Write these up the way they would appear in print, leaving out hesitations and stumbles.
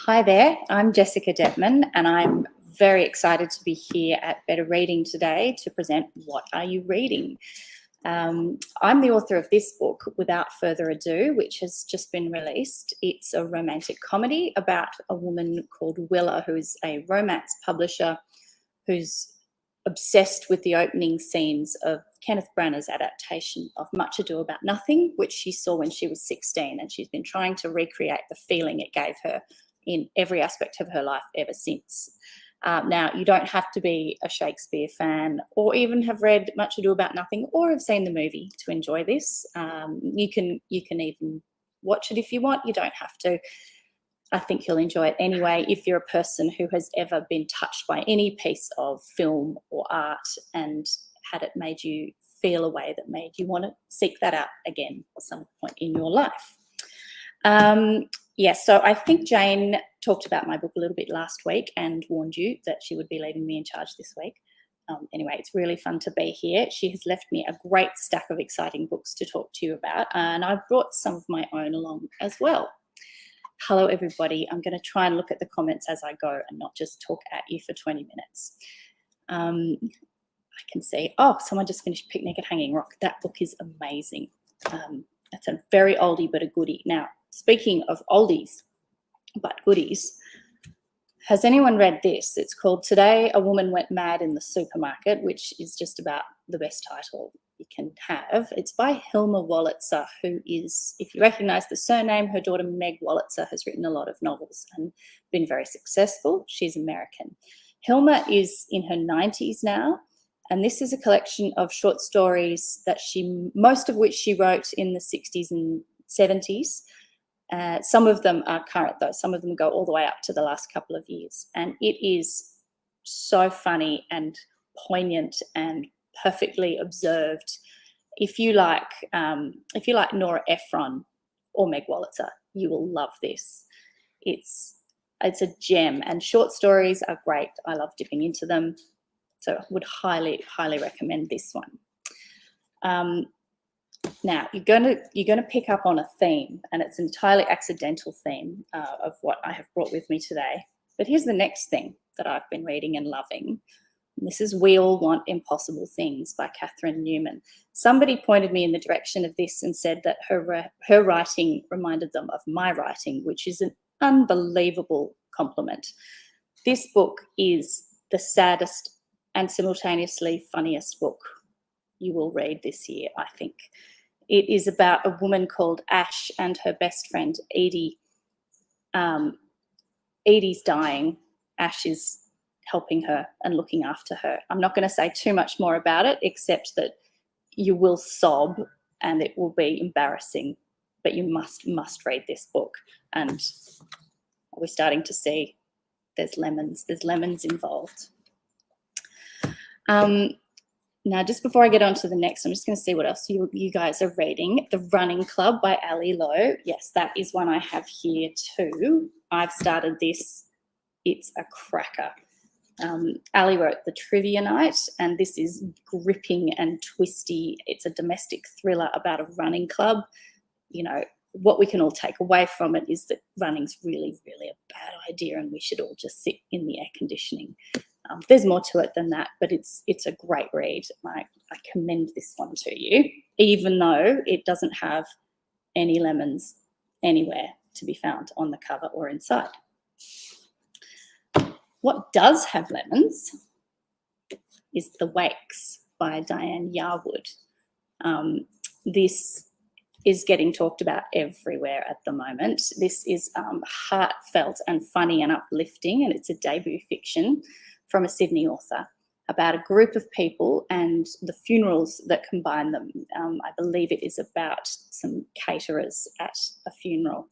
Hi there, I'm Jessica Dettmann, and I'm very excited to be here at Better Reading today to present What Are You Reading? I'm the author of this book, Without Further Ado, which has just been released. It's a romantic comedy about a woman called Willa, who's a romance publisher who's obsessed with the opening scenes of Kenneth Branagh's adaptation of Much Ado About Nothing, which she saw when she was 16, and she's been trying to recreate the feeling it gave her in every aspect of her life ever since. Now, you don't have to be a Shakespeare fan or even have read Much Ado About Nothing or have seen the movie to enjoy this. You can even watch it if you want. You don't have to. I think you'll enjoy it anyway if you're a person who has ever been touched by any piece of film or art and had it made you feel a way that made you want to seek that out again at some point in your life. So I think Jane talked about my book a little bit last week and warned you that she would be leaving me in charge this week. Anyway, it's really fun to be here. She has left me a great stack of exciting books to talk to you about, and I've brought some of my own along as well. Hello, everybody. I'm going to try and look at the comments as I go and not just talk at you for 20 minutes. I can see, someone just finished Picnic at Hanging Rock. That book is amazing. That's a very oldie but a goodie. Now, speaking of oldies but goodies, has anyone read this? It's called Today a Woman Went Mad in the Supermarket, which is just about the best title you can have. It's by Hilma Wolitzer, who is, if you recognise the surname, her daughter Meg Wolitzer has written a lot of novels and been very successful. She's American. Hilma is in her 90s now, and this is a collection of short stories that most of which she wrote in the 60s and 70s. Some of them are current though. Some of them go all the way up to the last couple of years. And it is so funny and poignant and perfectly observed. If you like Nora Ephron or Meg Wolitzer, you will love this. It's a gem, and short stories are great. I love dipping into them. So I would highly, highly recommend this one. Now, you're going to pick up on a theme, and it's an entirely accidental theme of what I have brought with me today. But here's the next thing that I've been reading and loving. And this is We All Want Impossible Things by Catherine Newman. Somebody pointed me in the direction of this and said that her writing reminded them of my writing, which is an unbelievable compliment. This book is the saddest and simultaneously funniest book you will read this year, I think. It is about a woman called Ash and her best friend, Edie. Edie's dying. Ash is helping her and looking after her. I'm not going to say too much more about it, except that you will sob and it will be embarrassing, but you must read this book. And we're starting to see there's lemons involved. Now, just before I get on to the next, I'm just going to see what else you guys are reading. The Running Club by Ali Lowe. Yes, that is one I have here too. I've started this. It's a cracker. Ali wrote The Trivia Night, and this is gripping and twisty. It's a domestic thriller about a running club. You know, what we can all take away from it is that running's really, really a bad idea, and we should all just sit in the air conditioning. There's more to it than that, but it's a great read. I commend this one to you, even though it doesn't have any lemons anywhere to be found on the cover or inside. What does have lemons is The Wakes by Diane Yarwood. This is getting talked about everywhere at the moment. This is heartfelt and funny and uplifting, and it's a debut fiction from a Sydney author about a group of people and the funerals that combine them. I believe it is about some caterers at a funeral.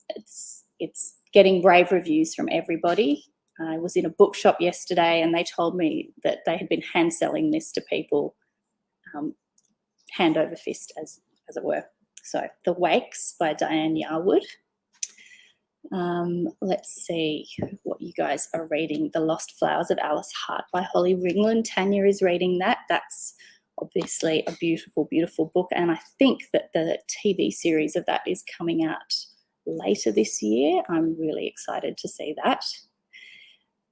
It's getting rave reviews from everybody. I was in a bookshop yesterday and they told me that they had been hand selling this to people, hand over fist, as it were. So The Wakes by Diane Yarwood. Let's see what you guys are reading. The Lost Flowers of Alice Hart by Holly Ringland. Tanya is reading that. That's obviously a beautiful, beautiful book. And I think that the TV series of that is coming out later this year. I'm really excited to see that.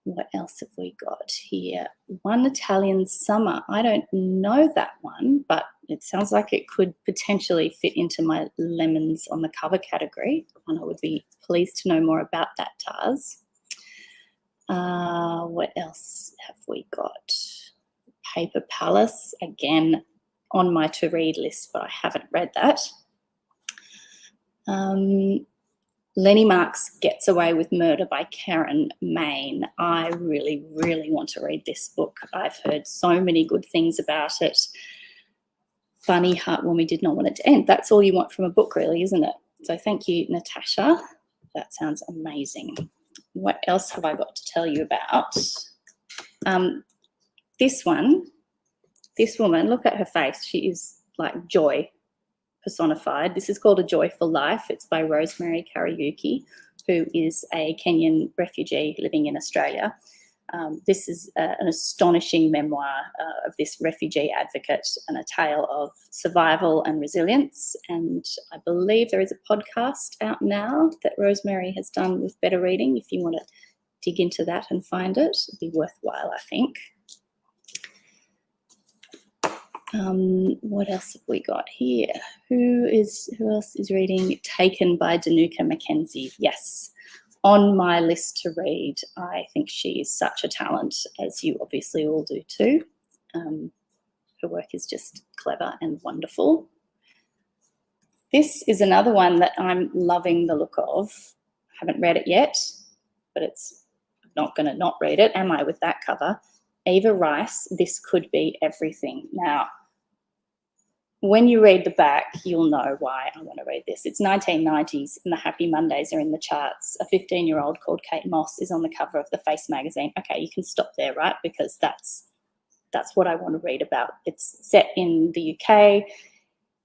What else have we got here? One Italian Summer. I don't know that one, but it sounds like it could potentially fit into my lemons on the cover category, and I would be pleased to know more about that, Taz. What else have we got? Paper Palace, again, on my to-read list, but I haven't read that. Lenny Marks Gets Away with Murder by Karen Main. I really, really want to read this book. I've heard so many good things about it. Funny, heartwarming, did not want it to end. That's all you want from a book, really, isn't it? So thank you, Natasha. That sounds amazing. What else have I got to tell you about? This woman, look at her face. She is like joy personified. This is called A Joyful Life. It's by Rosemary Kariuki, who is a Kenyan refugee living in Australia. This is an astonishing memoir of this refugee advocate and a tale of survival and resilience. And I believe there is a podcast out now that Rosemary has done with Better Reading. If you want to dig into that and find it, it'd be worthwhile, I think. What else have we got here? Who else is reading Taken by Danuka McKenzie? Yes, on my list to read. I think she is such a talent, as you obviously all do too. Her work is just clever and wonderful. This is another one that I'm loving the look of. I haven't read it yet, but I'm not going to not read it, am I, with that cover? Eva Rice, This Could Be Everything. Now, when you read the back, you'll know why I want to read this. It's 1990s and the Happy Mondays are in the charts. A 15-year-old called Kate Moss is on the cover of the Face magazine. Okay, you can stop there, right? Because that's what I want to read about. It's set in the UK.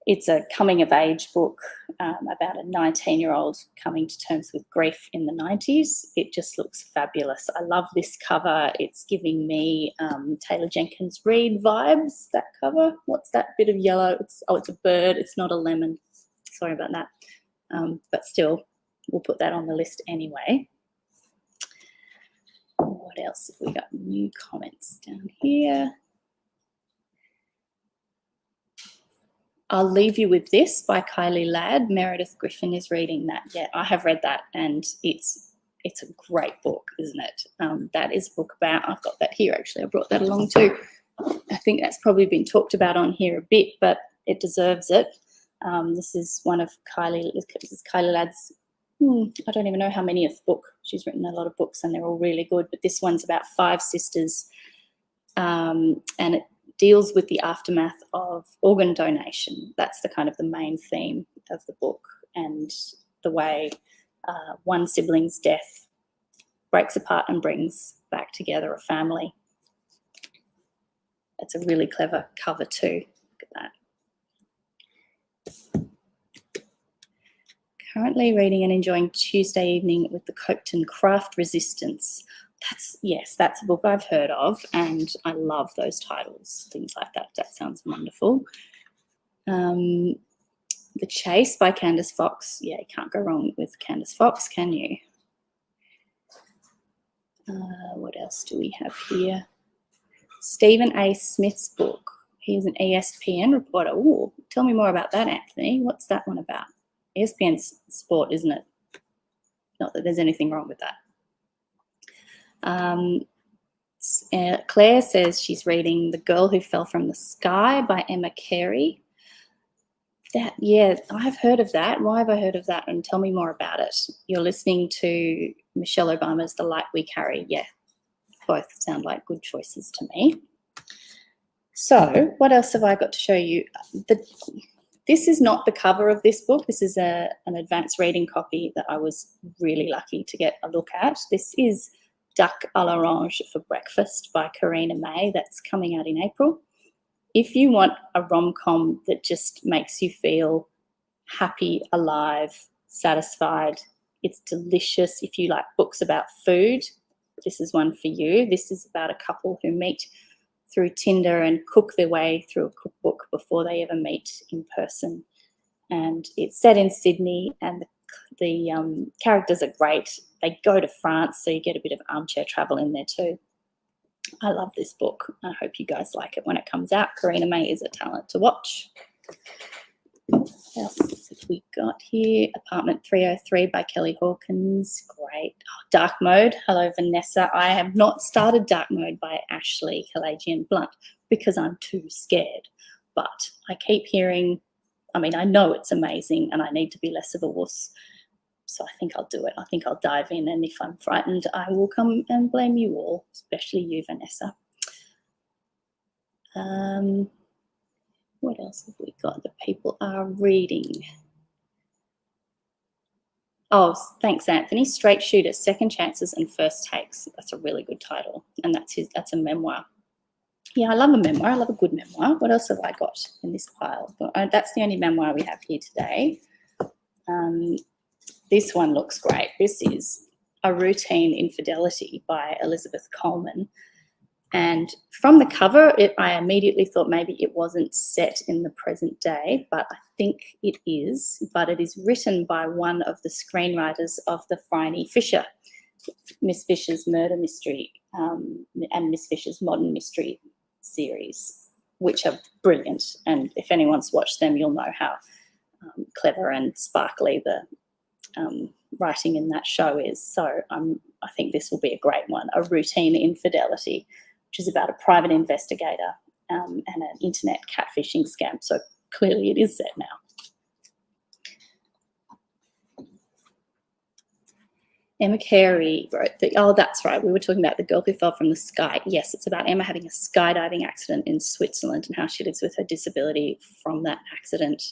It's a coming-of-age book about a 19-year-old coming to terms with grief in the 90s. It just looks fabulous. I love this cover. It's giving me Taylor Jenkins Reid vibes, that cover. What's that bit of yellow? It's a bird. It's not a lemon. Sorry about that. But still, we'll put that on the list anyway. What else have we got? New comments down here. I'll Leave You With This by Kylie Ladd. Meredith Griffin is reading that. Yeah, I have read that, and it's a great book, isn't it? That is a book about, I've got that here actually, I brought that along too. I think that's probably been talked about on here a bit, but it deserves it. This is one of Kylie Ladd's, I don't even know how many of the book. She's written a lot of books and they're all really good, but this one's about 5 sisters, and it deals with the aftermath of organ donation. That's the main theme of the book, and the way one sibling's death breaks apart and brings back together a family. It's a really clever cover too. Look at that. Currently reading and enjoying Tuesday Evening with the Copton Craft Resistance. That's a book I've heard of, and I love those titles, things like that. That sounds wonderful. The Chase by Candice Fox. Yeah, you can't go wrong with Candice Fox, can you? What else do we have here? Stephen A. Smith's book. He's an ESPN reporter. Ooh, tell me more about that, Anthony. What's that one about? ESPN's sport, isn't it? Not that there's anything wrong with that. Claire says she's reading The Girl Who Fell from the Sky by Emma Carey. I have heard of that. Why have I heard of that? And tell me more about it. You're listening to Michelle Obama's The Light We Carry. Yeah, both sound like good choices to me. So what else have I got to show you? This is not the cover of this book. This is an advanced reading copy that I was really lucky to get a look at. This is Duck à l'Orange for Breakfast by Karina May. That's coming out in April. If you want a rom-com that just makes you feel happy, alive, satisfied, it's delicious. If you like books about food, this is one for you. This is about a couple who meet through Tinder and cook their way through a cookbook before they ever meet in person. And it's set in Sydney, and The characters are great. They go to France, so you get a bit of armchair travel in there too. I love this book. I hope you guys like it when it comes out. Karina May is a talent to watch. What else have we got here? Apartment 303 by Kelly Hawkins. Great. Oh, Dark Mode. Hello, Vanessa. I have not started Dark Mode by Ashley Kalajian Blunt because I'm too scared. But I keep hearing, I mean, I know it's amazing and I need to be less of a wuss. So I think I'll do it. I think I'll dive in, and if I'm frightened, I will come and blame you all, especially you, Vanessa. What else have we got that people are reading? Oh, thanks, Anthony. Straight Shooter, Second Chances and First Takes. That's a really good title, and that's a memoir. Yeah, I love a memoir. I love a good memoir. What else have I got in this pile? That's the only memoir we have here today. This one looks great. This is A Routine Infidelity by Elizabeth Coleman. And from the cover, I immediately thought maybe it wasn't set in the present day, but I think it is. But it is written by one of the screenwriters of the Phryne Fisher, Miss Fisher's Murder Mystery and Miss Fisher's Modern Mystery series, which are brilliant. And if anyone's watched them, you'll know how clever and sparkly the writing in that show is. So I think this will be a great one. A Routine Infidelity, which is about a private investigator and an internet catfishing scam. So clearly it is set now. Emma Carey wrote oh, that's right. We were talking about The Girl Who Fell from the Sky. Yes, it's about Emma having a skydiving accident in Switzerland and how she lives with her disability from that accident.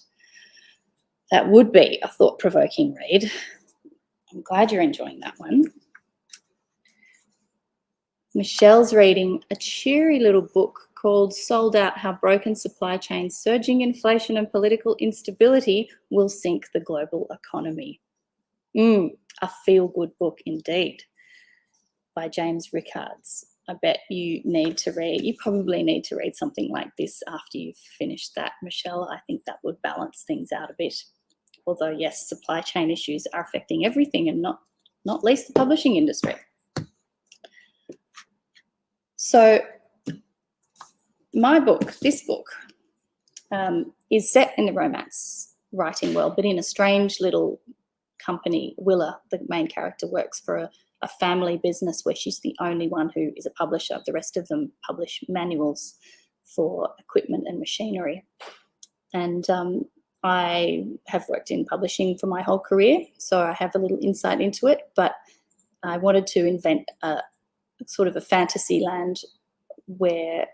That would be a thought-provoking read. I'm glad you're enjoying that one. Michelle's reading a cheery little book called Sold Out: How Broken Supply Chains, Surging Inflation and Political Instability Will Sink the Global Economy. A feel-good book indeed, by James Rickards. I bet you probably need to read something like this after you've finished that, Michelle. I think that would balance things out a bit. Although, yes, supply chain issues are affecting everything, and not least the publishing industry. So this book, is set in the romance writing world, but in a strange little company. Willa, the main character, works for a family business where she's the only one who is a publisher. The rest of them publish manuals for equipment and machinery. And I have worked in publishing for my whole career, so I have a little insight into it, but I wanted to invent a sort of a fantasy land where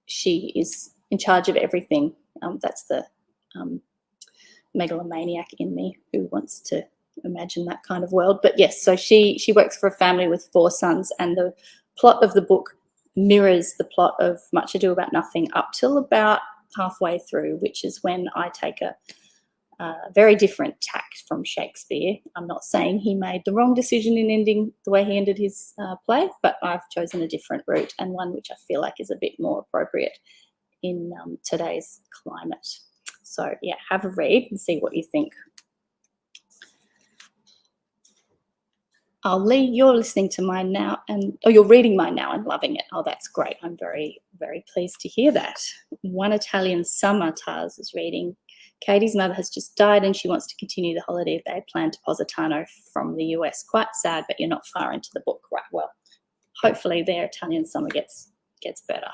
she is in charge of everything. That's the megalomaniac in me who wants to imagine that kind of world. But yes, so she works for a family with 4 sons, and the plot of the book mirrors the plot of Much Ado About Nothing up till about halfway through, which is when I take a very different tact from Shakespeare. I'm not saying he made the wrong decision in ending the way he ended his play, but I've chosen a different route, and one which I feel like is a bit more appropriate in today's climate. So yeah, have a read and see what you think. Lee, you're listening to mine now, you're reading mine now and loving it. Oh, that's great. I'm very, very pleased to hear that. One Italian Summer, Taz is reading. Katie's mother has just died and she wants to continue the holiday they had planned to Positano from the US. Quite sad, but you're not far into the book. Right, well, hopefully their Italian summer gets better.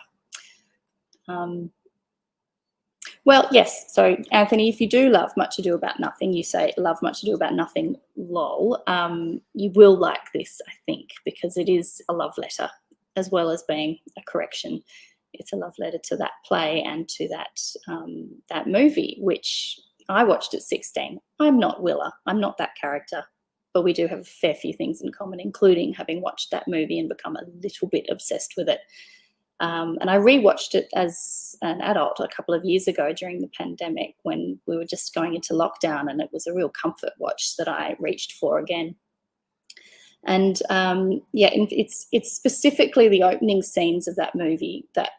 Well, yes. So, Anthony, if you do love Much Ado About Nothing, you say love Much Ado About Nothing, lol, you will like this, I think, because it is a love letter as well as being a correction. It's a love letter to that play and to that movie, which I watched at 16. I'm not Willa. I'm not that character, but we do have a fair few things in common, including having watched that movie and become a little bit obsessed with it. And I rewatched it as an adult a couple of years ago during the pandemic when we were just going into lockdown, and it was a real comfort watch that I reached for again. And it's specifically the opening scenes of that movie that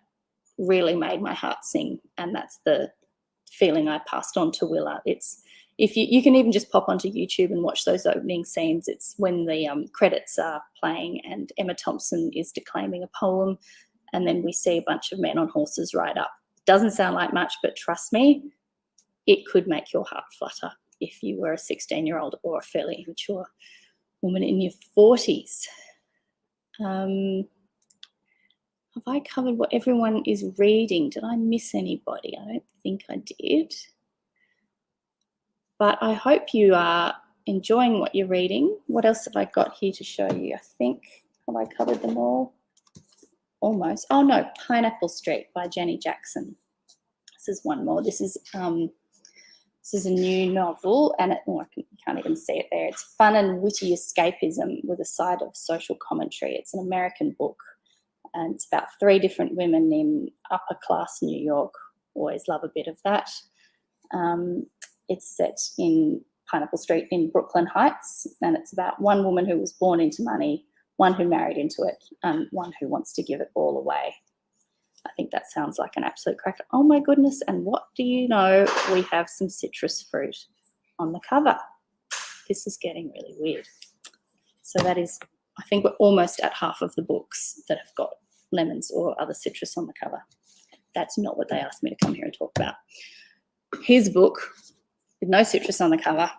really made my heart sing, and that's the feeling I passed on to Willa. It's if you can even just pop onto YouTube and watch those opening scenes. It's when the credits are playing and Emma Thompson is declaiming a poem, and then we see a bunch of men on horses ride up. Doesn't sound like much, but trust me, it could make your heart flutter if you were a 16-year-old or a fairly immature woman in your 40s. Have I covered what everyone is reading? Did I miss anybody? I don't think I did. But I hope you are enjoying what you're reading. What else have I got here to show you? I think, have I covered them all? Almost. Oh no, Pineapple Street by Jenny Jackson. This is one more. This is a new novel, and you can't even see it there. It's fun and witty escapism with a side of social commentary. It's an American book, and it's about 3 different women in upper class New York. Always love a bit of that. It's set in Pineapple Street in Brooklyn Heights, and it's about one woman who was born into money, one who married into it, and one who wants to give it all away. I think that sounds like an absolute cracker. Oh my goodness, and what do you know? We have some citrus fruit on the cover. This is getting really weird. So that is, I think we're almost at half of the books that have got lemons or other citrus on the cover. That's not what they asked me to come here and talk about. Here's a book with no citrus on the cover.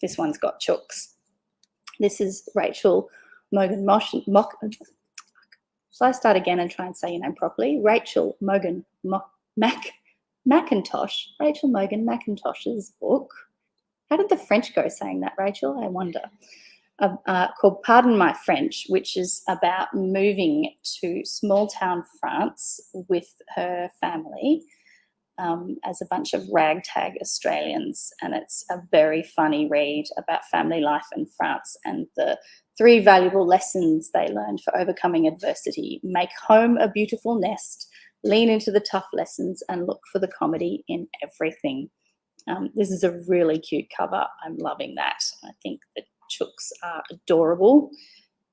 This one's got chooks. This is Rachel Mogan Shall I start again and try and say your name properly? Rachel Mogan McIntosh. Rachel Mogan McIntosh's book. How did the French go saying that, Rachel? I wonder. Called Pardon My French, which is about moving to small town France with her family as a bunch of ragtag Australians. And it's a very funny read about family life in France and the 3 valuable lessons they learned for overcoming adversity. Make home a beautiful nest, lean into the tough lessons, and look for the comedy in everything. This is a really cute cover. I'm loving that. I think the chooks are adorable,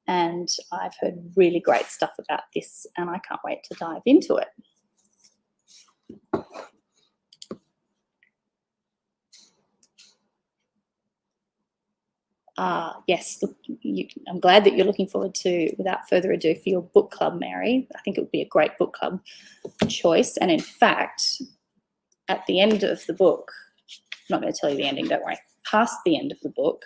and I've heard really great stuff about this, and I can't wait to dive into it. Yes, look, I'm glad that you're looking forward to, without further ado, for your book club, Mary. I think it would be a great book club choice. And in fact, at the end of the book, I'm not going to tell you the ending, don't worry, past the end of the book,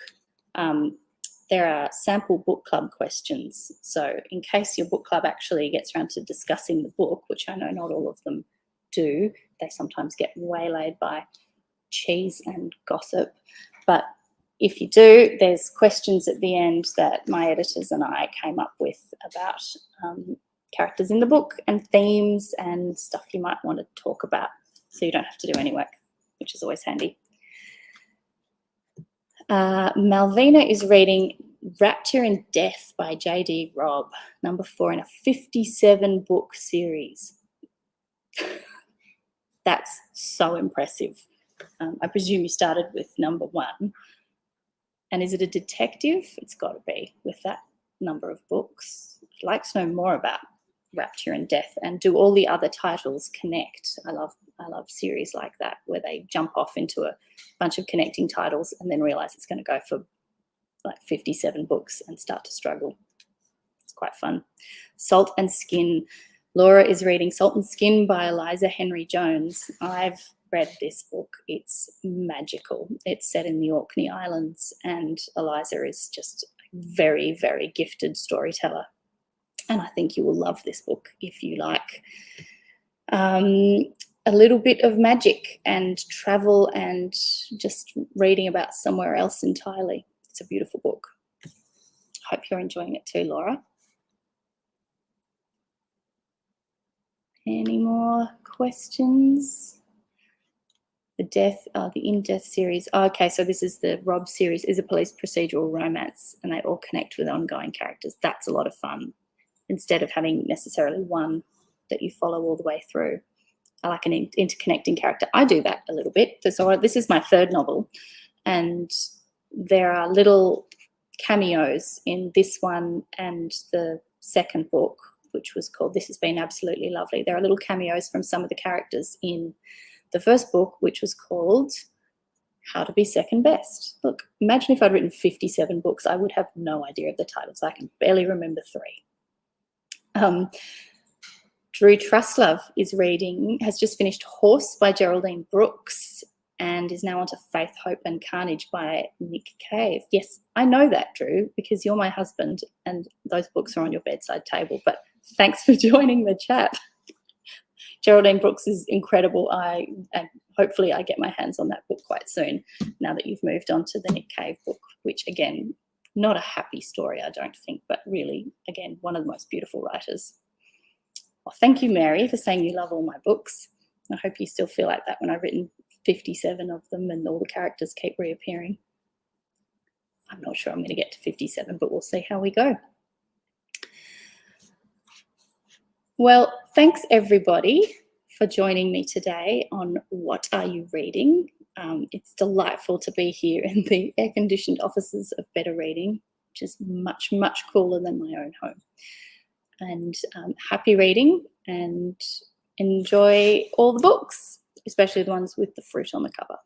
there are sample book club questions. So in case your book club actually gets around to discussing the book, which I know not all of them do, they sometimes get waylaid by cheese and gossip. But if you do, there's questions at the end that my editors and I came up with about characters in the book and themes and stuff you might want to talk about, so you don't have to do any work, which is always handy. Malvina is reading Rapture and Death by J.D. Robb, number 4 in a 57-book series. That's so impressive. I presume you started with number 1. And is it a detective? It's got to be, with that number of books. I'd like to know more about Rapture and Death, and do all the other titles connect? I love series like that, where they jump off into a bunch of connecting titles and then realise it's going to go for like 57 books and start to struggle. It's quite fun. Salt and Skin. Laura is reading Salt and Skin by Eliza Henry Jones. I've read this book. It's magical. It's set in the Orkney Islands, and Eliza is just a very, very gifted storyteller. And I think you will love this book if you like a little bit of magic and travel and just reading about somewhere else entirely. It's a beautiful book. Hope you're enjoying it too, Laura. Any more questions? The In Death series. Oh, okay, so this is the Robb series, is a police procedural romance, and they all connect with ongoing characters. That's a lot of fun, instead of having necessarily one that you follow all the way through. I like an interconnecting character. I do that a little bit. So this is my 3rd novel, and there are little cameos in this one and the 2nd book, which was called This Has Been Absolutely Lovely. There are little cameos from some of the characters in the 1st book, which was called How to Be Second Best. Look, imagine if I'd written 57 books, I would have no idea of the titles. I can barely remember 3. Drew Truslove has just finished Horse by Geraldine Brooks and is now onto Faith, Hope and Carnage by Nick Cave. Yes, I know that, Drew, because you're my husband and those books are on your bedside table, but thanks for joining the chat. Geraldine Brooks is incredible. And hopefully I get my hands on that book quite soon now that you've moved on to the Nick Cave book, which again, not a happy story, I don't think, but really, again, one of the most beautiful writers. Well, thank you, Mary, for saying you love all my books. I hope you still feel like that when I've written 57 of them and all the characters keep reappearing. I'm not sure I'm going to get to 57, but we'll see how we go. Well, thanks everybody for joining me today on What Are You Reading? It's delightful to be here in the air-conditioned offices of Better Reading, which is much, much cooler than my own home. And happy reading and enjoy all the books, especially the ones with the fruit on the cover.